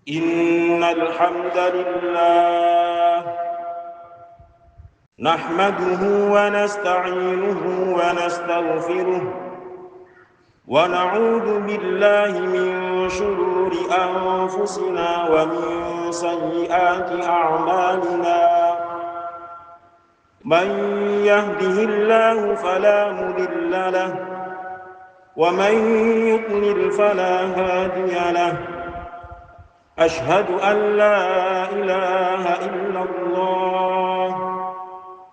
Innal hamdalillah nahmaduhu wa nasta'inuhu wa nastaghfiruh wa na'udzu billahi min shururi anfusina wa min sayyiati a'malina. Man yahdihillahu fala mudilla lahu wa man yudlil fala hadiya lahu. Ashhadu an la ilaha illallah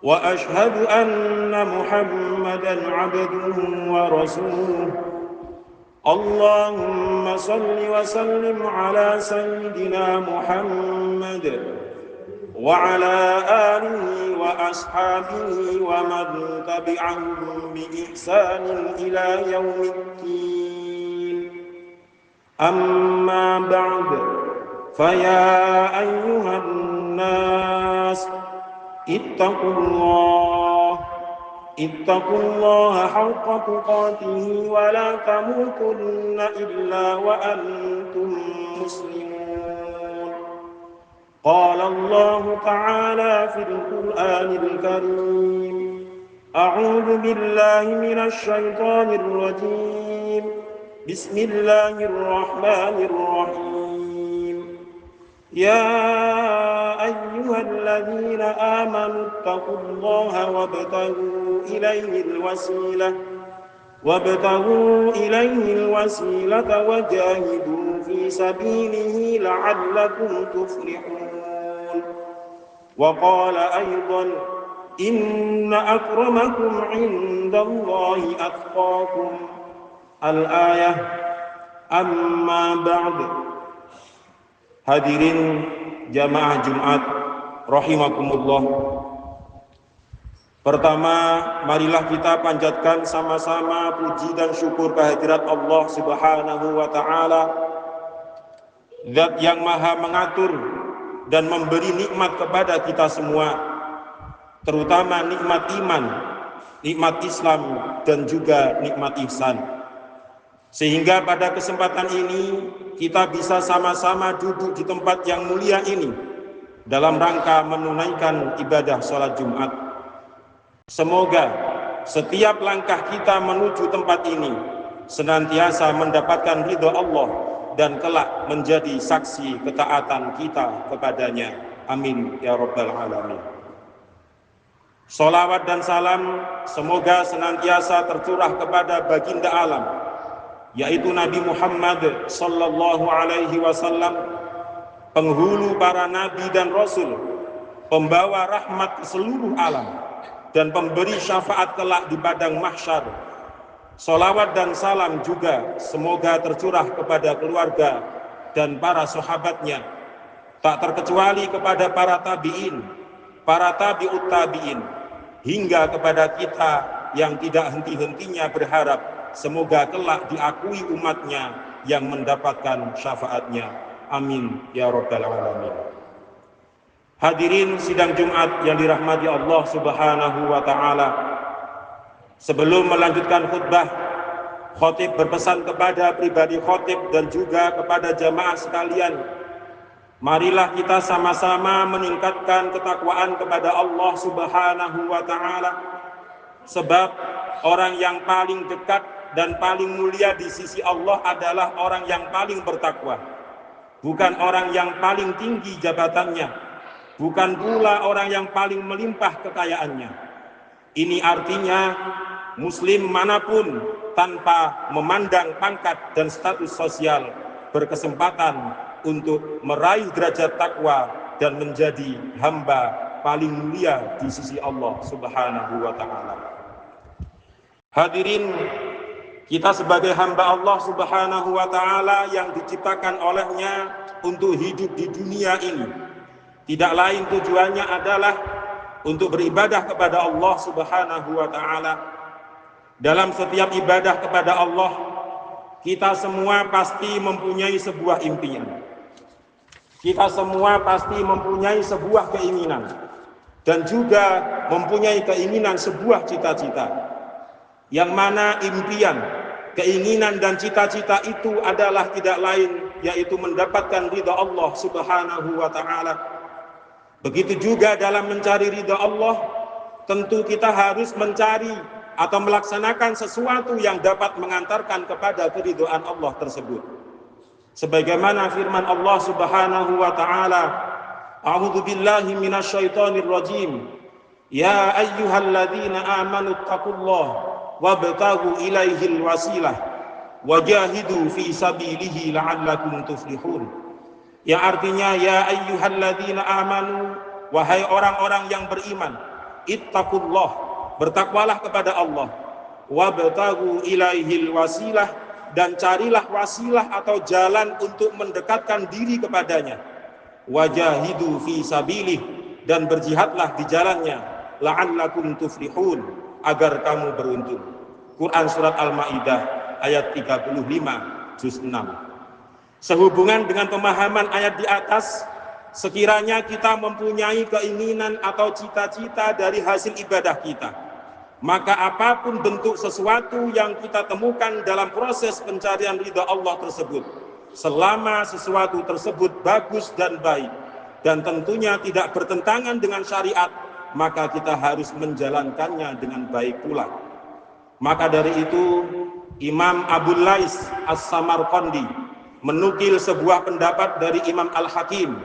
wa ashhadu anna Muhammadan abduhu wa rasuluh. Allahumma salli wa sallim ala sayyidina Muhammad wa ala alihi wa ashabihi wa man tabi'ahum bi ihsanin ila yaumiddin. Amma ba'd. فيا أيها الناس اتقوا الله حق تقاته ولا تموتن إلا وأنتم مسلمون. قال الله تعالى في القرآن الكريم: أعوذ بالله من الشيطان الرجيم. بسم الله الرحمن الرحيم. يا أيها الذين آمنوا اتقوا الله وابتغوا إليه الوسيلة وجاهدوا في سبيله لعلكم تفلحون. وقال أيضا: إن أكرمكم عند الله أتقاكم. الآية. أما بعد. Hadirin jamaah Jumat rahimakumullah. Pertama, marilah kita panjatkan sama-sama puji dan syukur kehadirat Allah Subhanahu wa taala, Zat yang Maha mengatur dan memberi nikmat kepada kita semua, terutama nikmat iman, nikmat Islam dan juga nikmat ihsan. Sehingga pada kesempatan ini kita bisa sama-sama duduk di tempat yang mulia ini dalam rangka menunaikan ibadah sholat Jumat. Semoga setiap langkah kita menuju tempat ini senantiasa mendapatkan ridho Allah dan kelak menjadi saksi ketaatan kita kepadanya. Amin ya rabbal alamin. Sholawat dan salam semoga senantiasa tercurah kepada baginda alam, yaitu Nabi Muhammad sallallahu alaihi wasallam, penghulu para nabi dan rasul, pembawa rahmat ke seluruh alam dan pemberi syafaat kelak di padang mahsyar. Salawat dan salam juga semoga tercurah kepada keluarga dan para sahabatnya, tak terkecuali kepada para tabi'in, para tabi'ut tabi'in, hingga kepada kita yang tidak henti-hentinya berharap semoga kelak diakui umatnya yang mendapatkan syafaatnya. Amin ya rabbal alamin. Hadirin sidang Jumat yang dirahmati Allah Subhanahu wa taala. Sebelum melanjutkan khutbah, khatib berpesan kepada pribadi khatib dan juga kepada jamaah sekalian, marilah kita sama-sama meningkatkan ketakwaan kepada Allah Subhanahu wa taala, sebab orang yang paling dekat dan paling mulia di sisi Allah adalah orang yang paling bertakwa, bukan orang yang paling tinggi jabatannya, bukan pula orang yang paling melimpah kekayaannya. Ini artinya muslim manapun tanpa memandang pangkat dan status sosial berkesempatan untuk meraih derajat takwa dan menjadi hamba paling mulia di sisi Allah Subhanahu wa taala. Hadirin, kita sebagai hamba Allah Subhanahu wa taala yang diciptakan olehnya untuk hidup di dunia ini, tidak lain tujuannya adalah untuk beribadah kepada Allah Subhanahu wa taala. Dalam setiap ibadah kepada Allah, kita semua pasti mempunyai sebuah impian. Kita semua pasti mempunyai sebuah keinginan dan juga mempunyai keinginan sebuah cita-cita. Yang mana impian, keinginan dan cita-cita itu adalah tidak lain yaitu mendapatkan ridha Allah Subhanahu wa ta'ala. Begitu juga dalam mencari ridha Allah, tentu kita harus mencari atau melaksanakan sesuatu yang dapat mengantarkan kepada keridhaan Allah tersebut. Sebagaimana firman Allah Subhanahu wa ta'ala, A'udzu billahi minasyaitonir rajim. Ya ayyuhalladzina amanu taqullaha wabtaghu ilaihil wasilah wajahidu fi sabilihi la'allakum tuflihun. Yang artinya, ya ayyuhalladzina amanu, wahai orang-orang yang beriman, ittaqullah, bertakwalah kepada Allah, wabtaghu ilaihil wasilah, dan carilah wasilah atau jalan untuk mendekatkan diri kepadanya, wajahidu fi sabilih, dan berjihadlah di jalannya, la'allakum tuflihun, agar kamu beruntung. Quran surat Al-Maidah ayat 35 juz 6. Sehubungan dengan pemahaman ayat di atas, sekiranya kita mempunyai keinginan atau cita-cita dari hasil ibadah kita, maka apapun bentuk sesuatu yang kita temukan dalam proses pencarian ridha Allah tersebut, selama sesuatu tersebut bagus dan baik, dan tentunya tidak bertentangan dengan syariat, maka kita harus menjalankannya dengan baik pula. Maka dari itu, Imam Abul Lais As-Samarqandi menukil sebuah pendapat dari Imam Al-Hakim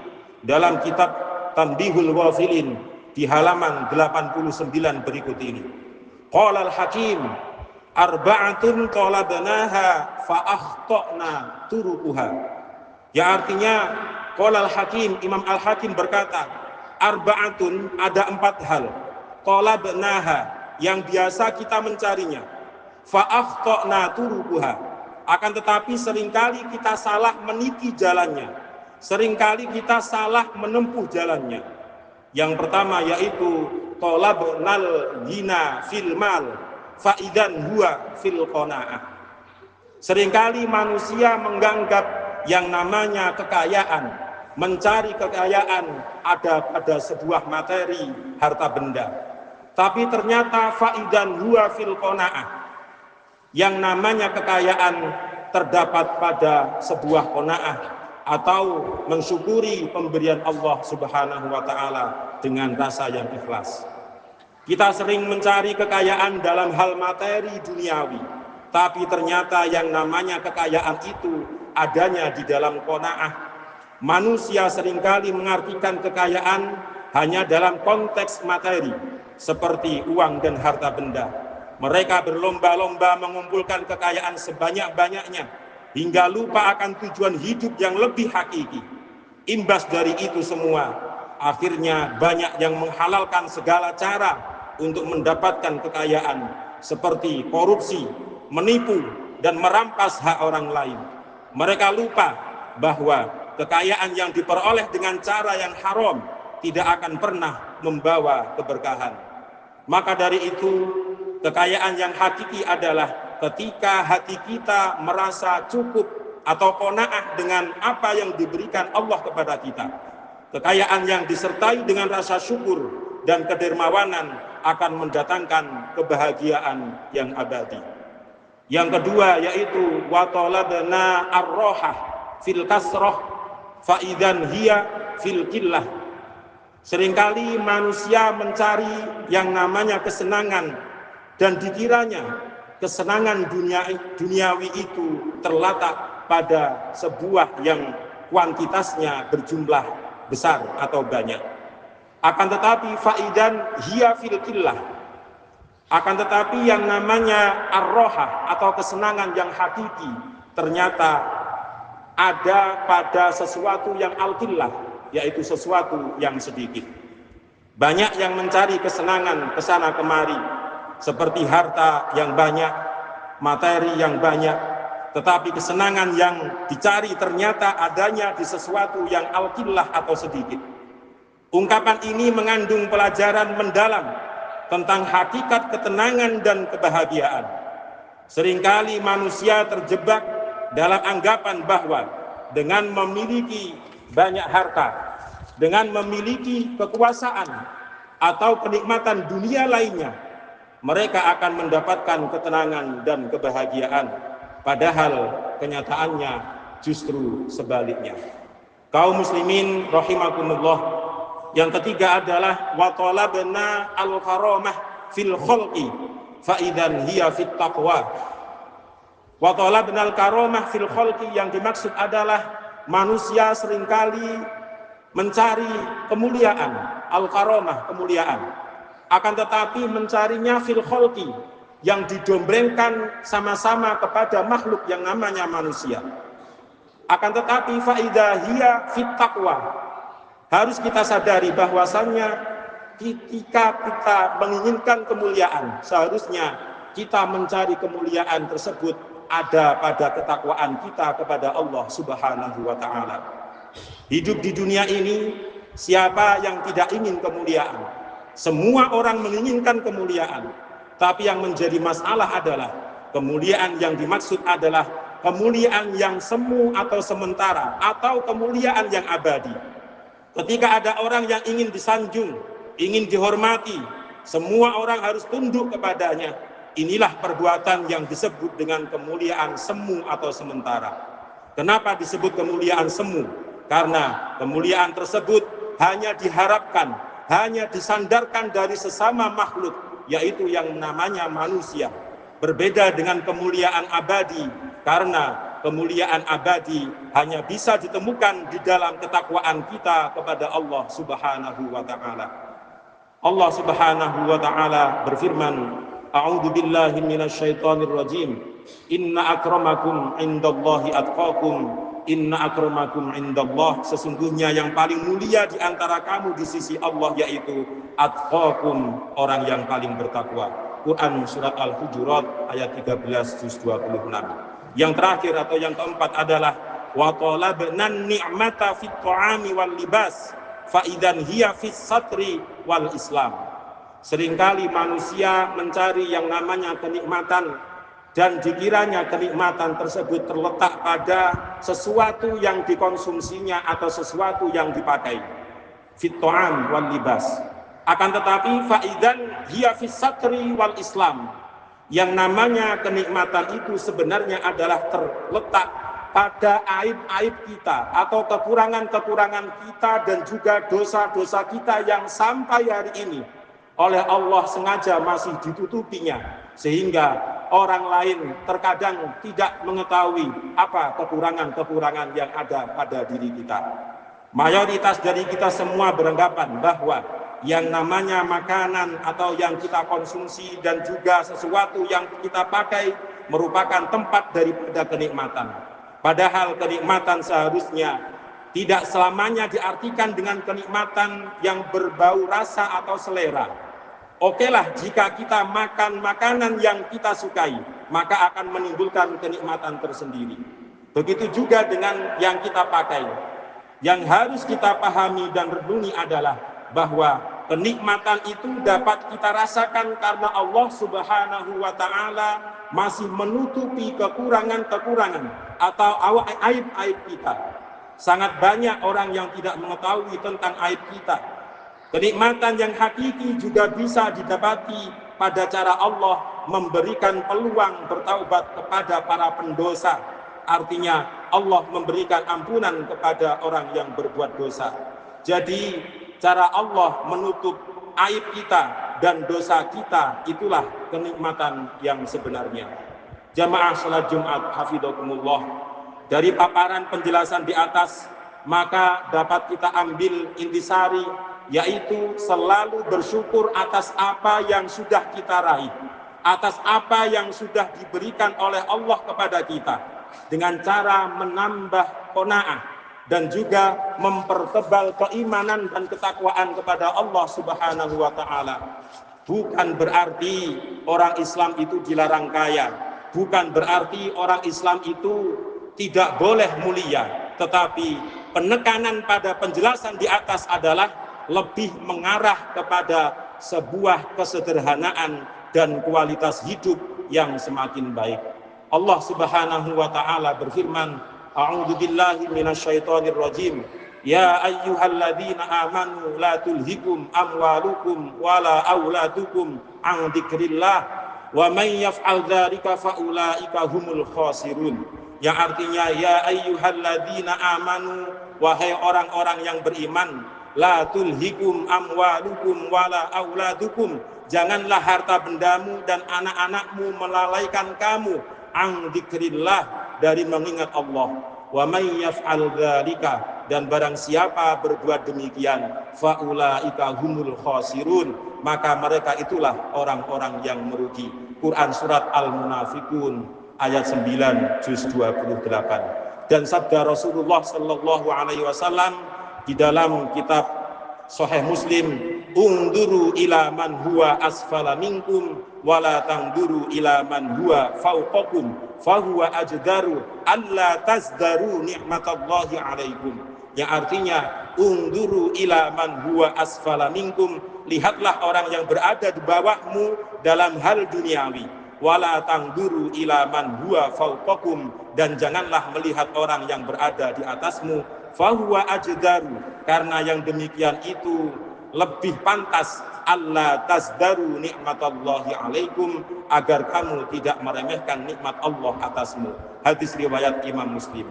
dalam kitab Tanbihul Ghafilin di halaman 89 berikut ini. Qala Al-Hakim, arba'atun talabnaha fa akhtana turuquha. Ya, artinya qala Al-Hakim, Imam Al-Hakim berkata, arba'atun, ada 4 hal, talabnaha, yang biasa kita mencarinya, fa akhtana turuquha, akan tetapi seringkali kita salah meniti jalannya, seringkali kita salah menempuh jalannya. Yang pertama yaitu talabnal ghina fil mal fa idzan huwa fil qanaah. Seringkali manusia menganggap yang namanya kekayaan, mencari kekayaan ada pada sebuah materi, harta benda. Tapi ternyata fa idzan huwa fil qanaah, yang namanya kekayaan terdapat pada sebuah qanaah, atau mensyukuri pemberian Allah Subhanahu wa ta'ala dengan rasa yang ikhlas. Kita sering mencari kekayaan dalam hal materi duniawi, tapi ternyata yang namanya kekayaan itu adanya di dalam qanaah. Manusia seringkali mengartikan kekayaan hanya dalam konteks materi, seperti uang dan harta benda. Mereka berlomba-lomba mengumpulkan kekayaan sebanyak-banyaknya, hingga lupa akan tujuan hidup yang lebih hakiki. Imbas dari itu semua, akhirnya banyak yang menghalalkan segala cara untuk mendapatkan kekayaan, seperti korupsi, menipu, dan merampas hak orang lain. Mereka lupa bahwa kekayaan yang diperoleh dengan cara yang haram tidak akan pernah membawa keberkahan. Maka dari itu, kekayaan yang hakiki adalah ketika hati kita merasa cukup atau qanaah dengan apa yang diberikan Allah kepada kita. Kekayaan yang disertai dengan rasa syukur dan kedermawanan akan mendatangkan kebahagiaan yang abadi. Yang kedua yaitu wa talabna ar-rahah fil kasrah fa idzan hiya fil qillah. Seringkali manusia mencari yang namanya kesenangan, dan dikiranya kesenangan duniawi itu terletak pada sebuah yang kuantitasnya berjumlah besar atau banyak. Akan tetapi faidan hiya fil qillah. Akan tetapi yang namanya ar-rahah atau kesenangan yang hakiki ternyata ada pada sesuatu yang al-qillah, yaitu sesuatu yang sedikit. Banyak yang mencari kesenangan kesana kemari, seperti harta yang banyak, materi yang banyak, tetapi kesenangan yang dicari ternyata adanya di sesuatu yang al-qillah atau sedikit. Ungkapan ini mengandung pelajaran mendalam tentang hakikat ketenangan dan kebahagiaan. Seringkali manusia terjebak dalam anggapan bahwa dengan memiliki banyak harta, dengan memiliki kekuasaan atau kenikmatan dunia lainnya, mereka akan mendapatkan ketenangan dan kebahagiaan. Padahal kenyataannya justru sebaliknya. Kaum muslimin rahimakumullah, yang ketiga adalah wa talabna al-karamah fil khalqi fa idzan hiya fit taqwa. Wa talabna al-karamah fil khalqi, yang dimaksud adalah manusia seringkali mencari kemuliaan, al-karamah, kemuliaan, akan tetapi mencarinya fil khalqi, yang didombrengkan sama-sama kepada makhluk yang namanya manusia. Akan tetapi fa'idah hiya fit taqwa, harus kita sadari bahwasannya ketika kita menginginkan kemuliaan, seharusnya kita mencari kemuliaan tersebut ada pada ketakwaan kita kepada Allah Subhanahu wa ta'ala. Hidup di dunia ini, siapa yang tidak ingin kemuliaan? Semua orang menginginkan kemuliaan, tapi yang menjadi masalah adalah kemuliaan yang dimaksud adalah kemuliaan yang semu atau sementara, atau kemuliaan yang abadi. Ketika ada orang yang ingin disanjung, ingin dihormati, semua orang harus tunduk kepadanya. Inilah perbuatan yang disebut dengan kemuliaan semu atau sementara. Kenapa disebut kemuliaan semu? Karena kemuliaan tersebut hanya diharapkan, hanya disandarkan dari sesama makhluk, yaitu yang namanya manusia. Berbeda dengan kemuliaan abadi, karena kemuliaan abadi hanya bisa ditemukan di dalam ketakwaan kita kepada Allah Subhanahu wa ta'ala. Allah Subhanahu wa ta'ala berfirman, a'udzu billahi minasyaitonir rajim, inna akramakum indallahi atqakum, inna akramakum indallah, sesungguhnya yang paling mulia di antara kamu di sisi Allah yaitu atqakum, orang yang paling bertakwa. Quran surat Al-Hujurat ayat 13 juz 26. Yang terakhir atau yang keempat adalah wa talabnan ni'mata fit ta'ami wal libas fa idzan hiya fis satri wal islam. Seringkali manusia mencari yang namanya kenikmatan, dan dikiranya kenikmatan tersebut terletak pada sesuatu yang dikonsumsinya atau sesuatu yang dipakai, fit ta'am wal libas. Akan tetapi faidan hiya fis satri wal islam, yang namanya kenikmatan itu sebenarnya adalah terletak pada aib-aib kita atau kekurangan-kekurangan kita dan juga dosa-dosa kita yang sampai hari ini oleh Allah sengaja masih ditutupinya, sehingga orang lain terkadang tidak mengetahui apa kekurangan-kekurangan yang ada pada diri kita. Mayoritas dari kita semua beranggapan bahwa yang namanya makanan atau yang kita konsumsi dan juga sesuatu yang kita pakai merupakan tempat daripada kenikmatan. Padahal kenikmatan seharusnya tidak selamanya diartikan dengan kenikmatan yang berbau rasa atau selera. Okelah jika kita makan makanan yang kita sukai, maka akan menimbulkan kenikmatan tersendiri. Begitu juga dengan yang kita pakai. Yang harus kita pahami dan renungi adalah bahwa kenikmatan itu dapat kita rasakan karena Allah Subhanahu wa ta'ala masih menutupi kekurangan-kekurangan atau aib-aib kita. Sangat banyak orang yang tidak mengetahui tentang aib kita. Kenikmatan yang hakiki juga bisa didapati pada cara Allah memberikan peluang bertaubat kepada para pendosa. Artinya Allah memberikan ampunan kepada orang yang berbuat dosa. Jadi cara Allah menutup aib kita dan dosa kita, itulah kenikmatan yang sebenarnya. Jamaah salat Jumat hafidhakumullah, dari paparan penjelasan di atas maka dapat kita ambil intisari, yaitu selalu bersyukur atas apa yang sudah kita raih, atas apa yang sudah diberikan oleh Allah kepada kita, dengan cara menambah qanaah dan juga mempertebal keimanan dan ketakwaan kepada Allah Subhanahu wa ta'ala. Bukan berarti orang Islam itu dilarang kaya, bukan berarti orang Islam itu tidak boleh mulia, tetapi penekanan pada penjelasan di atas adalah lebih mengarah kepada sebuah kesederhanaan dan kualitas hidup yang semakin baik. Allah Subhanahu wa ta'ala berfirman, a'udzu billahi minasyaitonir rajim, ya ayyuhalladzina amanu la tulhikum amwalukum wala auladukum an dzikrillah wa may yaf'al dzalika faulaika humul khasirun. yang artinya ya ayyuhalladzina amanu, wahai orang-orang yang beriman, la tulhikum amwalukum wala auladukum, janganlah harta bendamu dan anak-anakmu melalaikan kamu an dzikrillah, dari mengingat Allah. Wa may yaf'al dzalika, dan barang siapa berbuat demikian, faulaika humul khasirun, maka mereka itulah orang-orang yang merugi. Quran surat Al-Munafiqun ayat 9 juz 28. Dan sabda Rasulullah sallallahu alaihi wasallam di dalam kitab Sahih Muslim, unduru ila man huwa asfala minkum wala tangduru ila man huwa fauqakum fahuwa ajdaru alla tazdaru ni'matallahi alaikum. Yang artinya unduru ila man huwa asfala minkum, lihatlah orang yang berada di bawahmu dalam hal duniawi, wala tangduru ila man huwa fauqakum, dan janganlah melihat orang yang berada di atasmu, fahuwa ajdaru, karena yang demikian itu lebih pantas, alla tazdaru ni'matallahi alaikum, agar kamu tidak meremehkan nikmat Allah atasmu. Hadis riwayat Imam Muslim.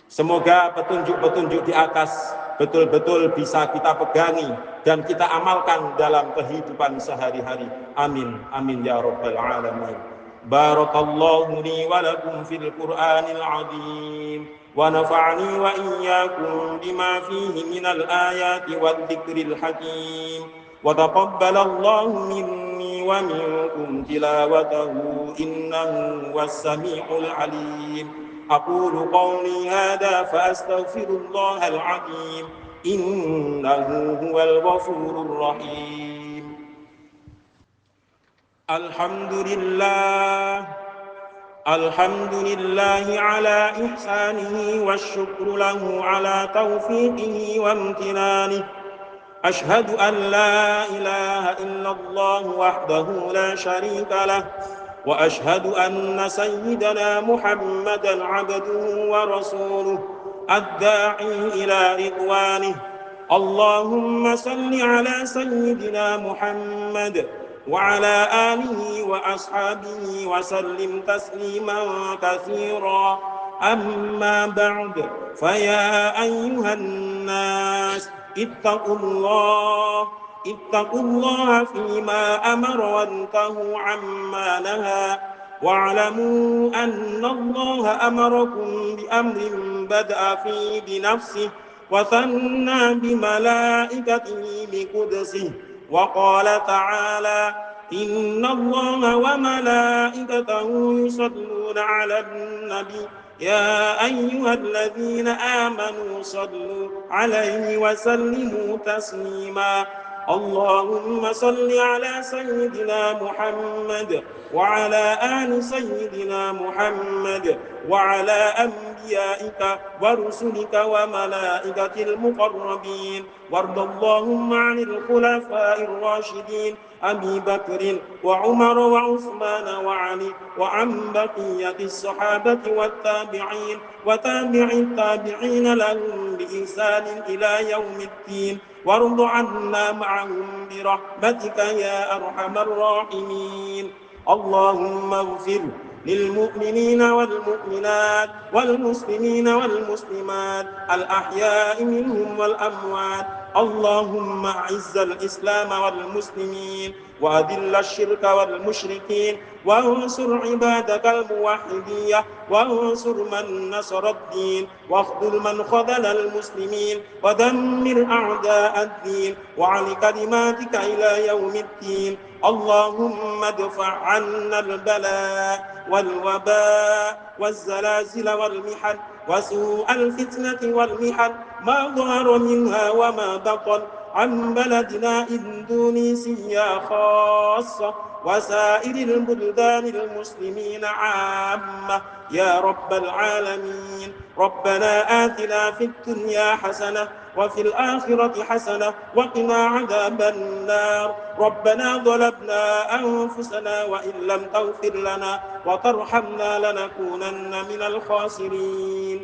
Semoga petunjuk-petunjuk di atas betul-betul bisa kita pegangi dan kita amalkan dalam kehidupan sehari-hari. Amin, amin ya rabbal alamin. Barakallahu li wa lakum fil Qur'anil azim, wa nafa'ani wa iyyakum bima fihi minal ayati wad dzikril hakim, wa taqabbalallahu minni wa minkum tilawatahu innahu was-sami'ul alim. أقول قولي هذا فأستغفر الله العظيم إنه هو الغفور الرحيم. الحمد لله على إحسانه والشكر له على توفيقه وامتنانه. أشهد أن لا إله إلا الله وحده لا شريك له، وأشهد أن سيدنا محمدًا عبده ورسوله الداعي إلى رضوانه. اللهم صل على سيدنا محمد وعلى آله وأصحابه وسلم تسليمًا كثيرًا. أما بعد، فيا أيها الناس اتقوا الله فيما أمر وانتهوا عما نهى، واعلموا أن الله أمركم بأمر بدأ فيه بنفسه وثنى بملائكته بقدسه، وقال تعالى: إن الله وملائكته يصلون على النبي يا أيها الذين آمنوا صلوا عليه وسلموا تسليما. اللهم صل على سيدنا محمد وعلى آل سيدنا محمد وعلى أنبيائك ورسلك وملائكة المقربين، وارض اللهم عن الخلفاء الراشدين أبي بكر وعمر وعثمان وعلي، وعن بقية الصحابة والتابعين وتابع التابعين لهم بإحسان إلى يوم الدين، وارض عنا معهم برحمتك يا أرحم الراحمين. اللهم اغفر للمؤمنين والمؤمنات والمسلمين والمسلمات الأحياء منهم والأموات. اللهم أعز الإسلام والمسلمين وأذل الشرك والمشركين، وانصر عبادك الموحدين، وانصر من نصر الدين، واخذل من خذل المسلمين، ودمر أعداء الدين، وعن كلماتك إلى يوم الدين. اللهم ادفع عنا البلاء والوباء والزلازل والمحن وسوء الفتنة والمحن ما ظهر منها وما بطن عن بلدنا إندونيسيا خاصة وسائر البلدان المسلمين عامة يا رب العالمين. ربنا آتنا في الدنيا حسنة وفي الآخرة حسنة وقنا عذاب النار. ربنا ظلمنا أنفسنا وإن لم تغفر لنا وترحمنا لنكونن من الخاسرين.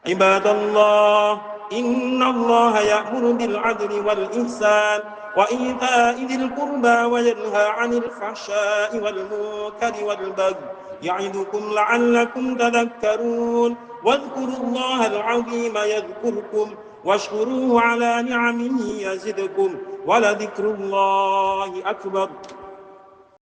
عباد الله، إن الله يأمر بالعدل والإحسان وإيتاء ذي القربى وينهى عن الفحشاء والمنكر والبغي يعظكم لعلكم تذكرون واذكروا الله العظيم يذكركم واشكروه على نعمه يزدكم ولذكر الله أكبر